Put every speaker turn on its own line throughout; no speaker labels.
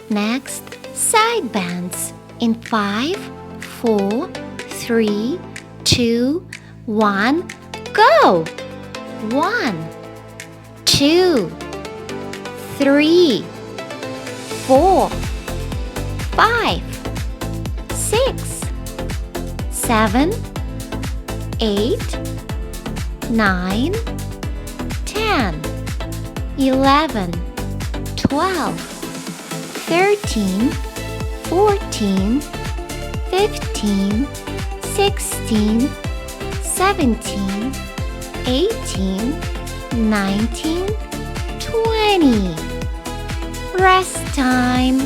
Next, side bends in 5, 4, 3, 2, 1, go! 1, 2, 3, 4, 5, 6, 7, 8, 9, 10, 11, 12, 13, 14, 15, 16, 17, 18, 19, 20. Rest time.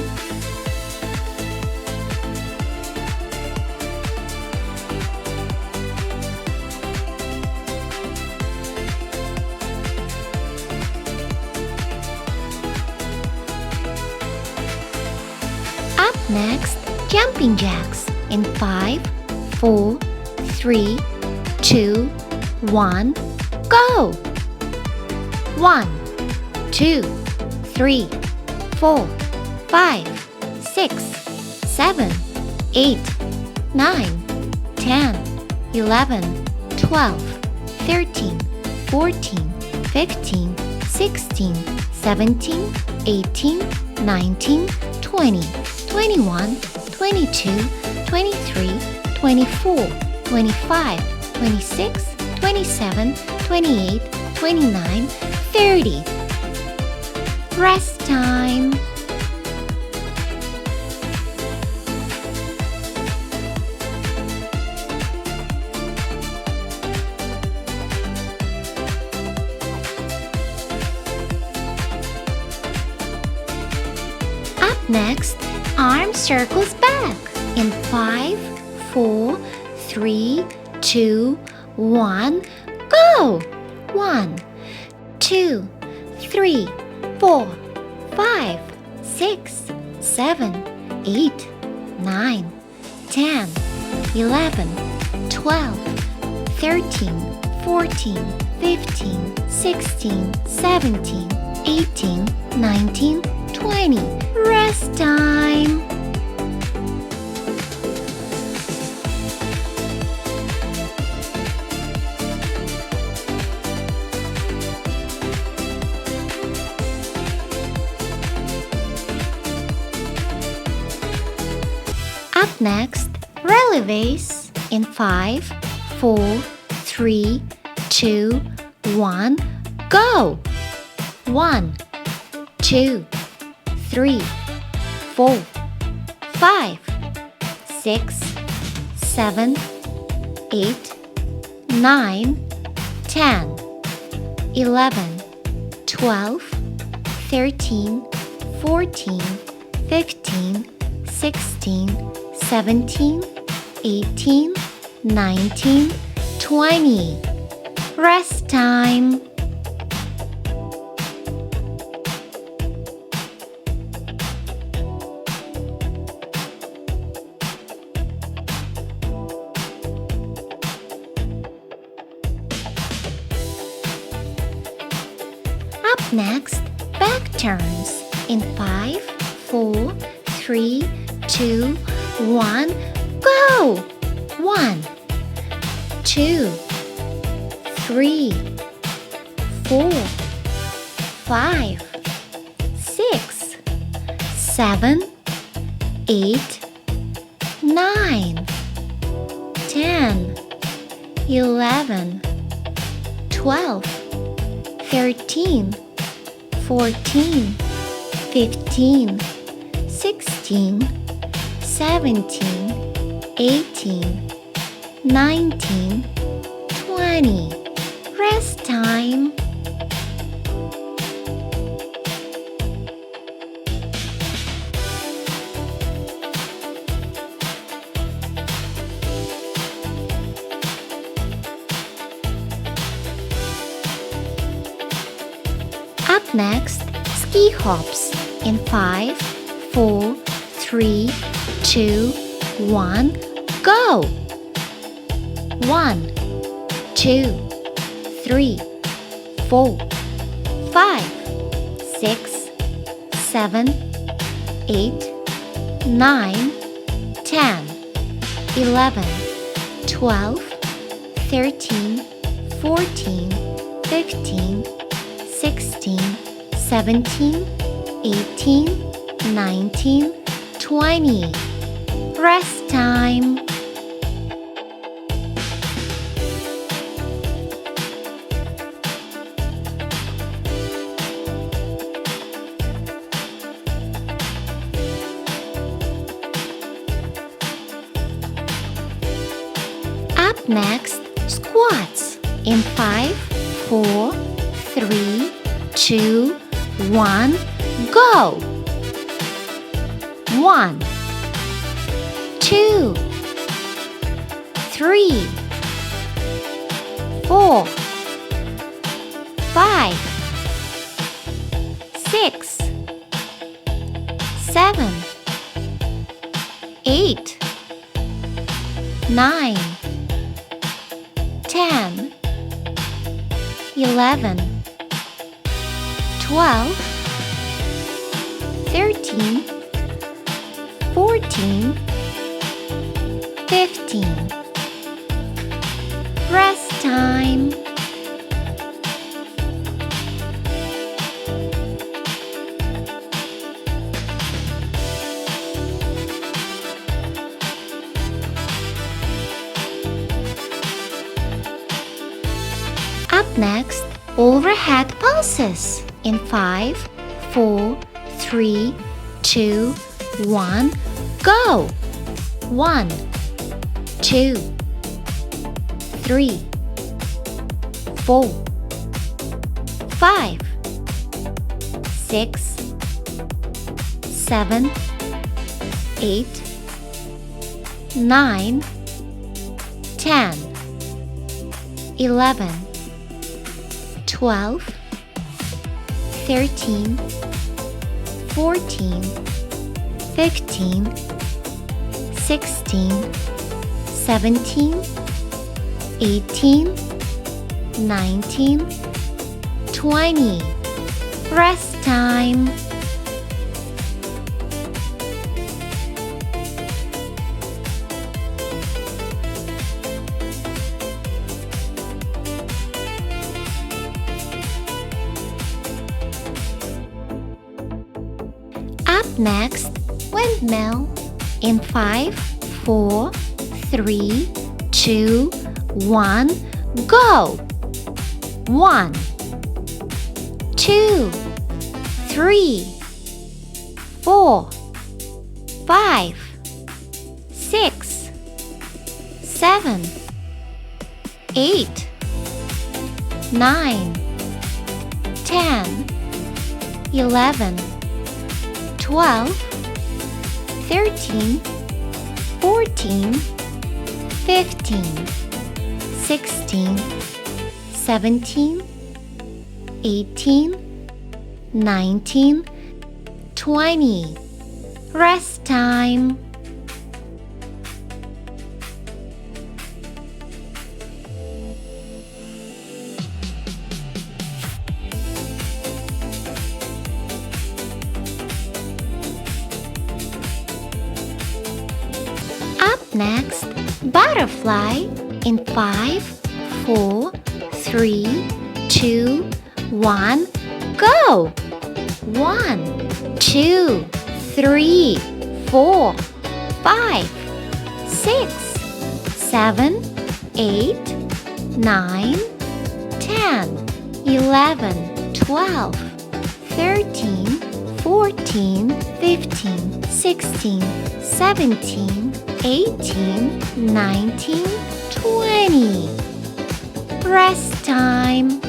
Up next, jumping jacks in 5, 4, 3, 2, 1, go! 1, 2, 3, 4, 5, 6, 7, 8, 9, 10, 11, 12, 13, 14, 15, 16, 17, 18, 19, 20, 21, 22, 23, 24, 25, 26, 27, 28, 29, 30. Rest time. Up next, arm circles back in 5, 4, 3, 2, 1, go! 1, 2, 3, 4, 5, 6, 7, 8, 9, 10, 11, 12, 13, 14, 15, 16, 17, 18, 19, 20. Rest time. Up next, Relevés in 5, 4, 3, 2, 1, go! 1, 2, 3, 4, 5, 6, 7, 8, 9, 10, 11, 12, 13, 14, 15, 16, 17, 18, 19, 20. Rest time. Up next, back turns in 5, 4, 3, 2, 1, go! 1, 2, 3, 4, 5, 6, 7, 8, 9, 10, 11, 12, 13, 14, 15, 16, 17, 18, 19, 20. Rest time. Up next, ski hops in 5, 4, 3, 2, 1, go! 1, 2, 3, 4, 5, 6, 7, 8, 9, 10, 11, 12, 13, 14, 15, 16, 17, 18, 19, 20. Rest time. Up next, squats in 5, 4, 3, 2, 1, go! 1, 2, 3, 4, 5, 6, 7, 8, 9, 10, 11, 12, 13, 14, 15. Rest time. Up next, overhead pulses in 5, 4, 3, 2, 1, go! 1, 2, 3, 4, 5, 6, 7, 8, 9, 10, 11, 12, 13, 14, 15, 16, 17, 18, 19, 20. Rest time. Up next, windmill in 5, 4, 3, 2, 1, go! 1, 2, 3, 4, 5, 6, 7, 8, 9, 10, 11, 12, 13, 14, 15, 16, 17, 18, 19, 20. Rest time. Next, butterfly in 5, 4, 3, 2, 1, go! 1, 2, 3, 4, 5, 6, 7, 8, 9, 10, 11, 12, 13, 14, 15, 16, 17, 18, 19, 20. Rest time.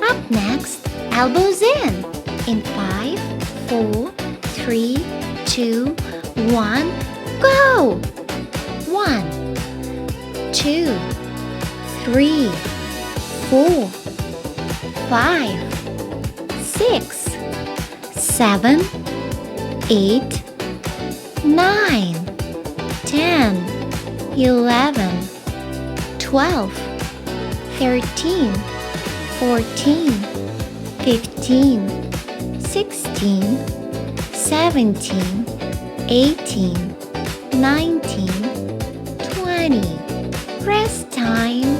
Up next, elbows in 5, 4, 3, 2, 1, go! 1, 2, 3, 4, 5, 6, 7, 8, 9, 10, 11, 12, 13, 14, 15, 16, 17, 18, 19, 20. Rest time.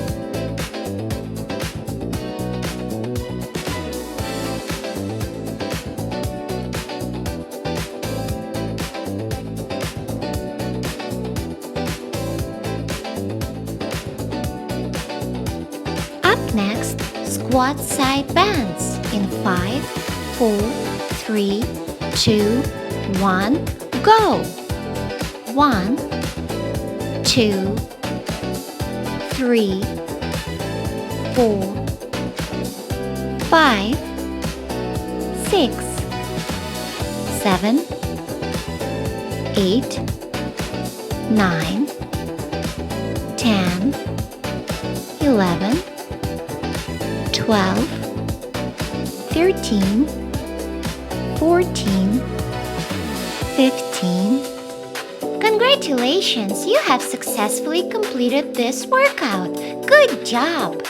Up next, squat side bends in 5, 4, 3, 2, 1, go! 1, 2, 3, 4, 5, 6, 7, 8, 9, 10, 11, 12, 13, 14, 15. Congratulations! You have successfully completed this workout. Good job!